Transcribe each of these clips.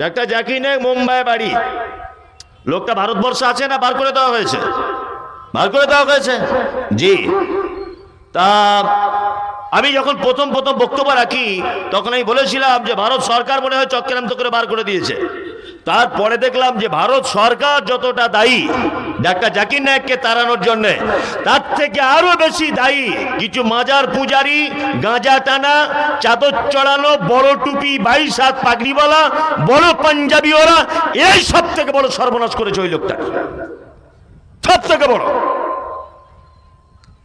Doctor Zakir Naik Mumbai বাড়ি। লোকটা ভারতবর্ষে আছে না বার করে দেওয়া হয়েছে? বার করে দেওয়া হয়েছে, জি। তা আমি যখন প্রথম বক্তব্য রাখি তখন আমি বলেছিলাম যে ভারত সরকার মনে হয় চক্রান্ত করে বার করে দিয়েছে। তারপরে দেখলাম যে ভারত সরকার যতটা দায়ী ডাক্তার জাকির নায়েককে তাড়ানোর জন্য, তার থেকে আরো বেশি দায়ী কিছু মাজার পূজারি, গাঁজা টানা, চাদর চড়ানো, বড় টুপি, 22 হাত পাগড়িওয়ালা, বড় পাঞ্জাবি, ওরা এই সব থেকে বড় সর্বনাশ করেছে ওই লোকটা, সব থেকে বড়।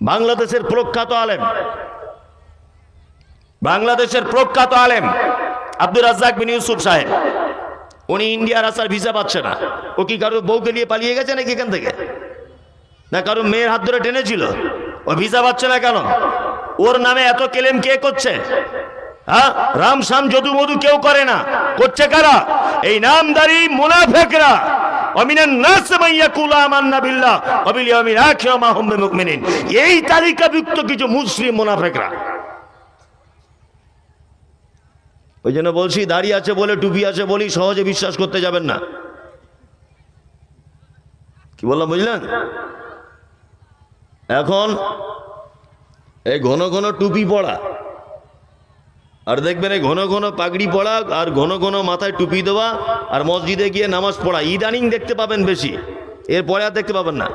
বাংলাদেশের প্রখ্যাত আলেম আব্দুর রাজ্জাক বিন ইউসুফ সাহেব, উনি ইন্ডিয়ার আসার ভিসা পাচ্ছে না। ও কি কারো বউকে নিয়ে পালিয়ে গেছে নাকি এখান থেকে, না কারো মেয়ের হাত ধরে টেনেছিল? ও ভিসা পাচ্ছে না কেন? ওর নামে এত ক্লেম কে করছে? হ্যাঁ, রাম শাম যদু মধু কেউ করে না, করছে কারা? এই নামদারি মুনাফিকরা। এই তালিকাভুক্ত কিছু মুসলিম মুনাফিকরা। ওই জন্য বলছি, দাড়ি আছে বলে, টুপি আছে বলি সহজে বিশ্বাস করতে যাবেন না। কি বললাম বুঝলেন? এখন এই ঘন ঘন টুপি পড়া, আর দেখবেন এই ঘন ঘন পাগড়ি পড়া, আর ঘন ঘন মাথায় টুপি দেওয়া, আর মসজিদে গিয়ে নামাজ পড়া, ইদানিং দেখতে পাবেন বেশি, এরপরে আর দেখতে পাবেন না।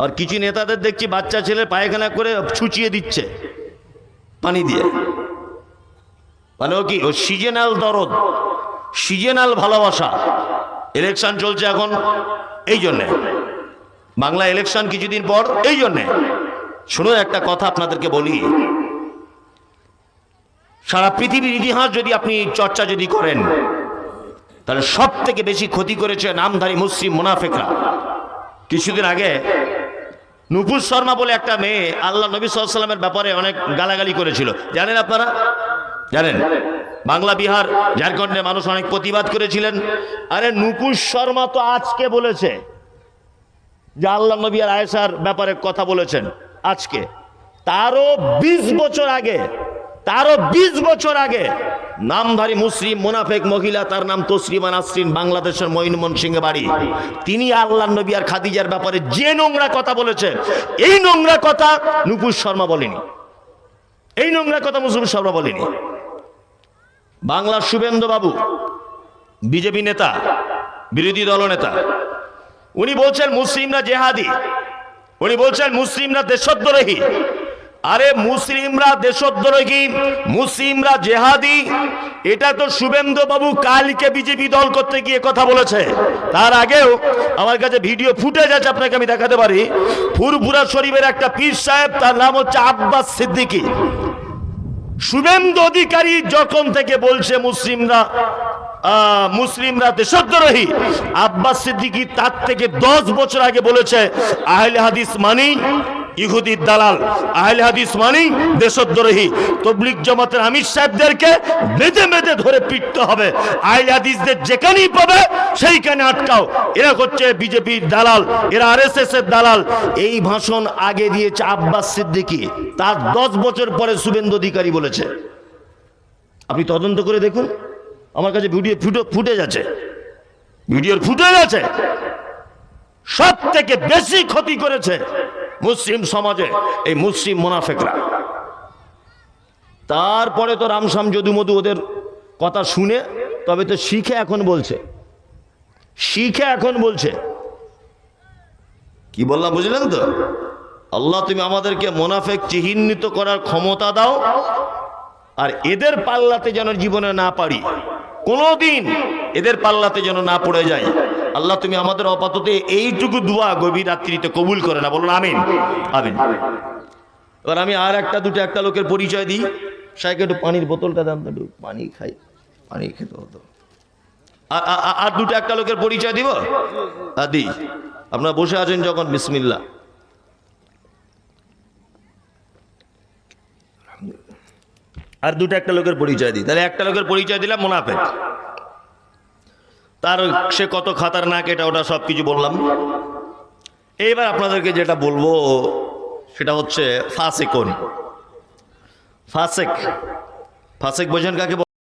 আর কিছু নেতাদের দেখছি বাচ্চা ছেলে পায়খানা করে ছুচিয়ে দিচ্ছে পানি দিয়ে, মানে ও কি, ও সিজনাল দরদ, সিজনাল ভালোবাসা। ইলেকশন চলছে এখন, এই জন্যে বাংলা ইলেকশন কিছুদিন পর, এই জন্যে। শুনুন একটা কথা আপনাদেরকে বলি, সারা পৃথিবীর ইতিহাস যদি আপনি চর্চা যদি করেন, তাহলে সব থেকে বেশি ক্ষতি করেছে নামধারী মুসলিম মুনাফিকরা। কিছুদিন আগে নুপুর শর্মা বলে একটা মেয়ে আল্লাহ নবী সাল্লাল্লাহু আলাইহি ওয়াসাল্লামের ব্যাপারে অনেক গালাগালি করেছিল, জানেন আপনারা? জানেন? বাংলা, বিহার, ঝাড়খণ্ডের মানুষ অনেক প্রতিবাদ করেছিলেন। আরে নুপুর শর্মা তো আজকে বলেছে যে আল্লাহ নবী আর আয়েশার ব্যাপারে কথা বলেছেন আজকে। তারও 20 বছর আগে নামধারী মুসলিম মুনাফিক মহিলা, তার নাম তসলিমা নাসরিন, বাংলাদেশের ময়মনসিংহে বাড়ি, তিনি আল্লাহ নবী আর খাদিজার ব্যাপারে যে নোংরা কথা বলেছে, এই নোংরা কথা নুপুর শর্মা বলেনি, এই নোংরা কথা মুসলিম শর্মা বলেনি। বাংলার শুভেন্দু বাবু, বিজেপি নেতা, বিরোধী দলনেতা, উনি বলছেন মুসলিমরা জেহাদি, উনি বলছেন মুসলিমরা দেশদ্রোহী। আরে মুসলিমরা দেশদ্রোহী, মুসলিমরা জেহাদি, এটা তো শুভেন্দু বাবু কালকে বিজেপি দল করতে গিয়ে কথা বলেছে। তার আগেও আমার কাছে ভিডিও ফুটেজ আছে, আপনাকে আমি দেখাতে পারি। ফুরফুরা শরীফের একটা পীর সাহেব, তার নাম হচ্ছে আব্বাস সিদ্দিকী। শুভেন্দু অধিকারী যখন থেকে বলছে মুসলিমরা দেশদ্রোহী, আব্বাস সিদ্দিকী তার থেকে 10 বছর আগে বলেছে আহলে হাদিস মানি ইহুদির দালাল, আহলে হাদিস মানি দেশদ্রোহী। তাবলীগ জামাতের আমির সাহেবদেরকে বেঁধে বেঁধে ধরে পিটতে হবে, আহলে হাদিসদের যেখানেই পাবে সেইখানে আটকাও, এরা হচ্ছে বিজেপির দালাল, এরা আরএসএস এর দালাল। এই ভাষণ আগে দিয়েছে আব্বাস সিদ্দিকী, তার 10 বছর পরে শুভেন্দু অধিকারী বলেছে। আপনি তদন্ত করে দেখুন, আমার কাছে ভিডিও ফুটেজ আছে, ভিডিওর ফুটেজ আছে। সব থেকে বেশি ক্ষতি করেছে মুসলিম সমাজে এই মুসলিম মুনাফিকরা। তারপরে তো রামসাম যদু মধু ওদের কথা শুনে তবে তো শিখে এখন বলছে। কি বললাম বুঝলেন তো? আল্লাহ তুমি আমাদেরকে মুনাফিক চিহ্নিত করার ক্ষমতা দাও, আর এদের পাল্লাতে যেন জীবনে না পারি, কোনোদিন এদের পাল্লাতে যেন না পড়ে যায়। আল্লাহ তুমি আমাদের আপাতত এইটুকু দোয়া গভীর রাত্রিতে কবুল করে না, বলুন আমিন আমিন। এবার আমি আর একটা লোকের পরিচয় দিই। সাহেব একটু পানির বোতলটা দাম, একটু পানি খাই, পানি খেতে হতো। আর একটা লোকের পরিচয় দিব, দিই। আপনারা বসে আছেন যখন, বিসমিল্লাহ। আর একটা লোকের পরিচয় দিই। তাহলে একটা লোকের পরিচয় দিলাম মুনাফিক, তার সে কত খাতারনাক, এটা ওটা সব কিছু বললাম। এইবার আপনাদেরকে যেটা বলবো সেটা হচ্ছে ফাসিকুন। ফাসিক বোঝেন কাকে বলে?